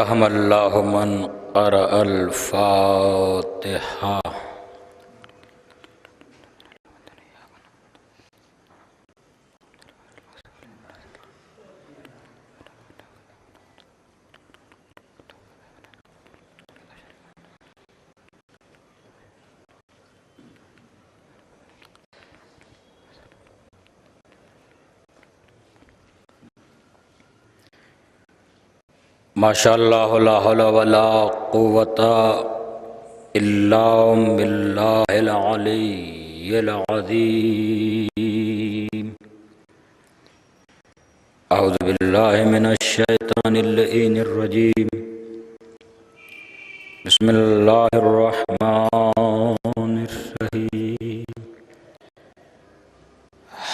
رحم اللہ من قرأ الفاتحہ۔ ماشاء اللہ لا حول ولا قوة الا باللہ العلی العظیم۔ اعوذ باللہ من الشیطان اللعین الرجیم۔ بسم اللہ الرحمن الرحیم۔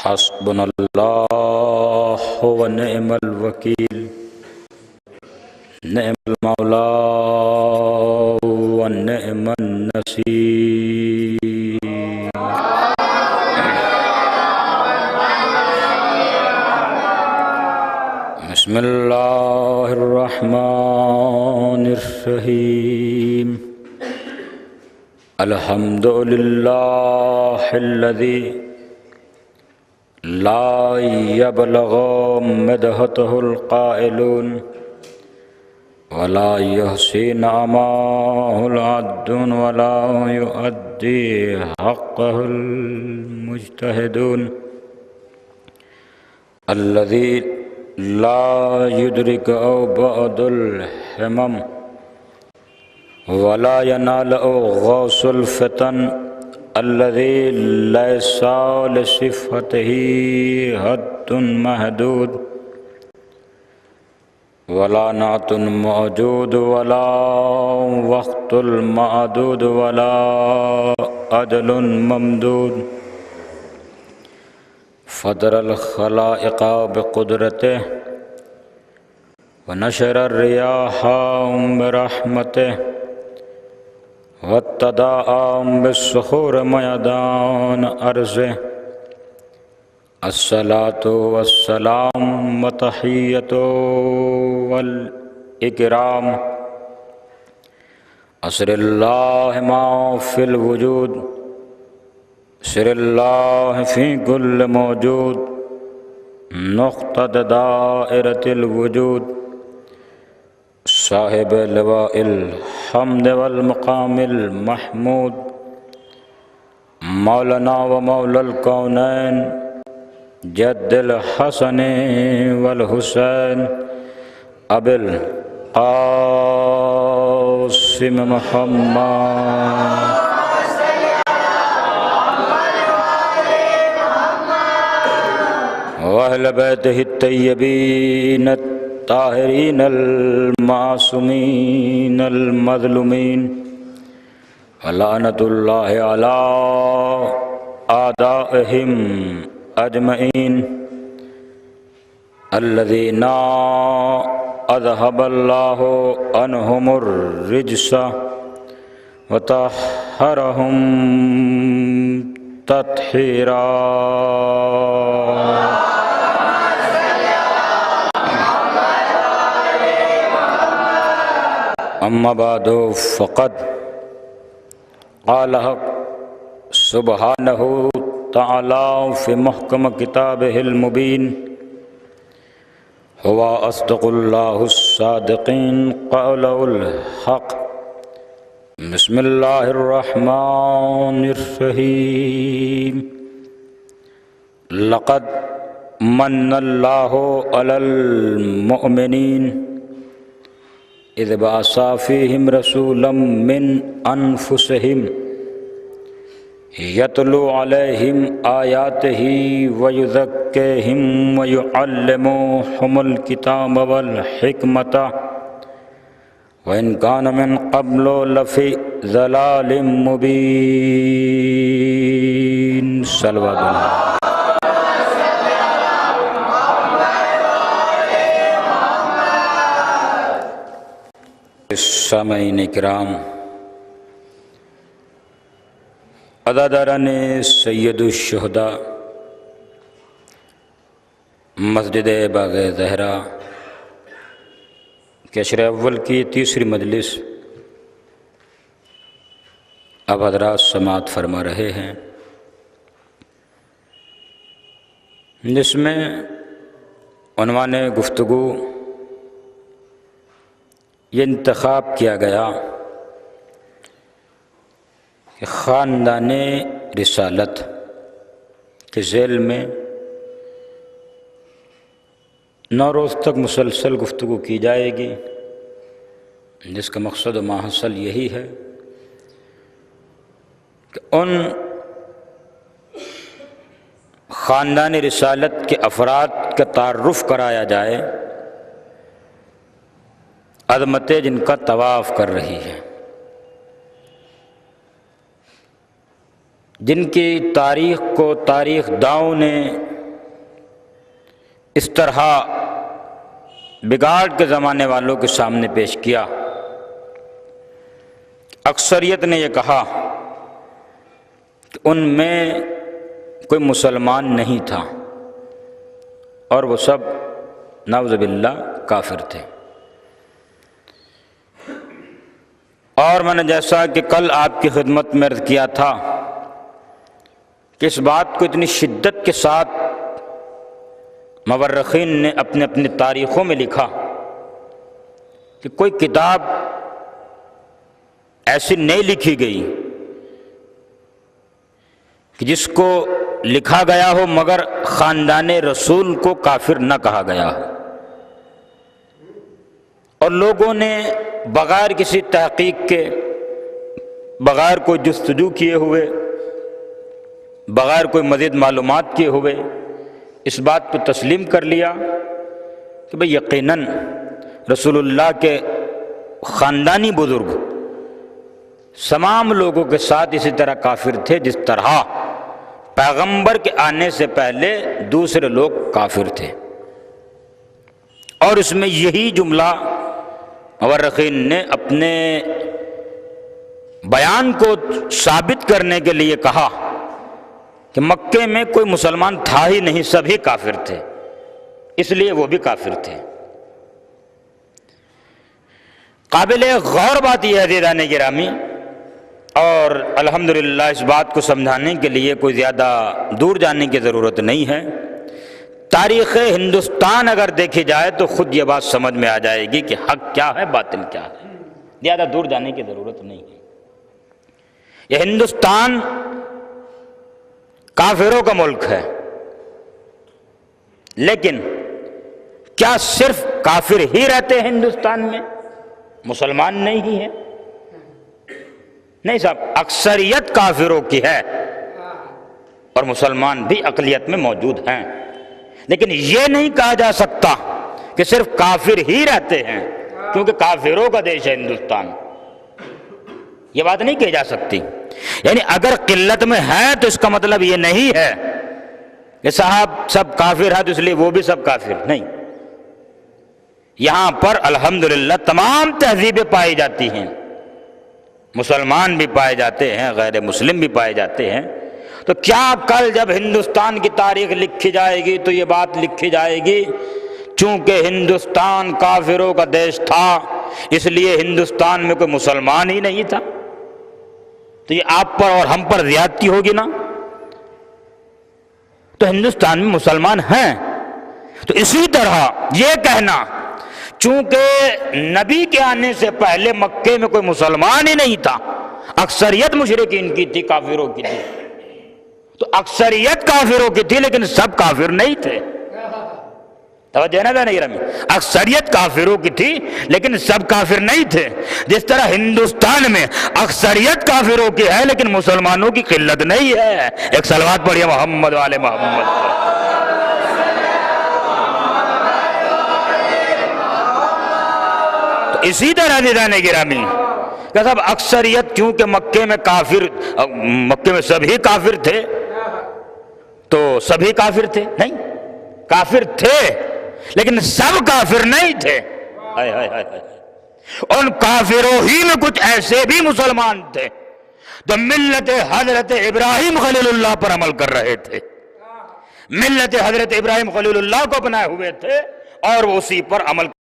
حسبنا اللہ ونعم الوکیل، نعم المولا ونعم النصير۔ بسم اللہ الرحمن الرحیم۔ الحمد للہ الذی لا يبلغ مدحته القائلون ولا يحصي نعماه العدون ولا يؤدي حقه المجتهدون، الذي لا يدرك بعد الهمم ولا ينال غوث الفتن، الذي ليس لصفته حد محدود ولا نعت موجود ولا وقت المعدود ولا أجل ممدود، فطر الخلائق بقدرته ونشر الرياح برحمته واتداء بالصخور ميدان أرضه، الصلاة والسلام وتحية والإكرام، أسر الله ما في الوجود، سر الله في كل موجود، نقطة دائرة الوجود، صاحب لواء الحمد والمقام المحمود، مولانا ومولى الكونين، جد الحسن والحسين، أبي القاسم محمد وأهل بيته الطيبين الطاهرين المعصومين المظلومين، ولعنة الله على أعدائهم أجمعين، الذين أذهب الله عنهم الرجس وطهرهم تطهيرا۔ أما بعد فقد قال سبحانه تعالى في محكم كتابه المبين، هو أصدق الله الصادقين قوله الحق، بسم الله الرحمن الرحيم، لقد من الله على المؤمنين إذ بعث فيهم رسولا من أنفسهم يتلو عليهم آياته ويزكيهم ويعلمهم الكتاب والحكمة وإن كان من قبل لفي ضلال مبين۔ صلوات اللہ۔ سامعین کرام، عزاداران سید الشہداء مسجد باغ زہرا کہ عشر اول کی تیسری مجلس اب حضرات سماعت فرما رہے ہیں، جس میں عنوان گفتگو یہ انتخاب کیا گیا کہ خاندان رسالت کے ذیل میں 9 روز تک مسلسل گفتگو کی جائے گی، جس کا مقصد و ماحصل یہی ہے کہ ان خاندان رسالت کے افراد کا تعارف کرایا جائے عظمتیں جن کا طواف کر رہی ہے، جن کی تاریخ کو تاریخ داؤں نے اس طرح بگاڑ کے زمانے والوں کے سامنے پیش کیا۔ اکثریت نے یہ کہا کہ ان میں کوئی مسلمان نہیں تھا اور وہ سب نعوذ باللہ کافر تھے۔ اور میں نے جیسا کہ کل آپ کی خدمت میں عرض کیا تھا کہ اس بات کو اتنی شدت کے ساتھ مورخین نے اپنی تاریخوں میں لکھا کہ کوئی کتاب ایسی نہیں لکھی گئی کہ جس کو لکھا گیا ہو مگر خاندان رسول کو کافر نہ کہا گیا ہو، اور لوگوں نے بغیر کسی تحقیق کے، بغیر کوئی جستجو کیے ہوئے، بغیر کوئی مزید معلومات کیے ہوئے اس بات کو تسلیم کر لیا کہ بھئی یقیناً رسول اللہ کے خاندانی بزرگ تمام لوگوں کے ساتھ اسی طرح کافر تھے جس طرح پیغمبر کے آنے سے پہلے دوسرے لوگ کافر تھے۔ اور اس میں یہی جملہ مورخین نے اپنے بیان کو ثابت کرنے کے لیے کہا کہ مکے میں کوئی مسلمان تھا ہی نہیں، سبھی کافر تھے، اس لیے وہ بھی کافر تھے۔ قابل غور بات یہ ہے عزیزان گرامی، اور الحمدللہ اس بات کو سمجھانے کے لیے کوئی زیادہ دور جانے کی ضرورت نہیں ہے۔ تاریخ ہندوستان اگر دیکھی جائے تو خود یہ بات سمجھ میں آ جائے گی کہ حق کیا ہے باطل کیا ہے، زیادہ دور جانے کی ضرورت نہیں ہے۔ یہ ہندوستان کافروں کا ملک ہے، لیکن کیا صرف کافر ہی رہتے ہیں ہندوستان میں، مسلمان نہیں ہی ہیں؟ نہیں صاحب، اکثریت کافروں کی ہے اور مسلمان بھی اقلیت میں موجود ہیں، لیکن یہ نہیں کہا جا سکتا کہ صرف کافر ہی رہتے ہیں کیونکہ کافروں کا دیش ہے ہندوستان، یہ بات نہیں کہی جا سکتی۔ یعنی اگر قلت میں ہے تو اس کا مطلب یہ نہیں ہے کہ صاحب سب کافر ہیں تو اس لیے وہ بھی سب کافر، نہیں۔ یہاں پر الحمدللہ تمام تہذیبیں پائی جاتی ہیں، مسلمان بھی پائے جاتے ہیں، غیر مسلم بھی پائے جاتے ہیں۔ تو کیا کل جب ہندوستان کی تاریخ لکھی جائے گی تو یہ بات لکھی جائے گی چونکہ ہندوستان کافروں کا دیش تھا اس لیے ہندوستان میں کوئی مسلمان ہی نہیں تھا؟ تو یہ آپ پر اور ہم پر زیادتی ہوگی نا۔ تو ہندوستان میں مسلمان ہیں، تو اسی طرح یہ کہنا چونکہ نبی کے آنے سے پہلے مکے میں کوئی مسلمان ہی نہیں تھا، اکثریت مشرکین کی تھی، کافروں کی تھی، تو اکثریت کافروں کی تھی لیکن سب کافر نہیں تھے۔ توجہ نہ نہیں رمی، اکثریت کافروں کی تھی لیکن سب کافر نہیں تھے۔ جس طرح ہندوستان میں اکثریت کافروں کی ہے لیکن مسلمانوں کی قلت نہیں ہے۔ ایک صلوات پڑھیے محمد والے محمد پر۔ اسی طرح عزیزان گرامی کہ صاحب اکثریت کیونکہ مکے میں سبھی کافر تھے تو سبھی کافر تھے؟ نہیں، کافر تھے لیکن سب کافر نہیں تھے۔ ان کافروں ہی میں کچھ ایسے بھی مسلمان تھے جو ملت حضرت ابراہیم خلیل اللہ پر عمل کر رہے تھے، ملت حضرت ابراہیم خلیل اللہ کو اپنائے ہوئے تھے اور وہ اسی پر عمل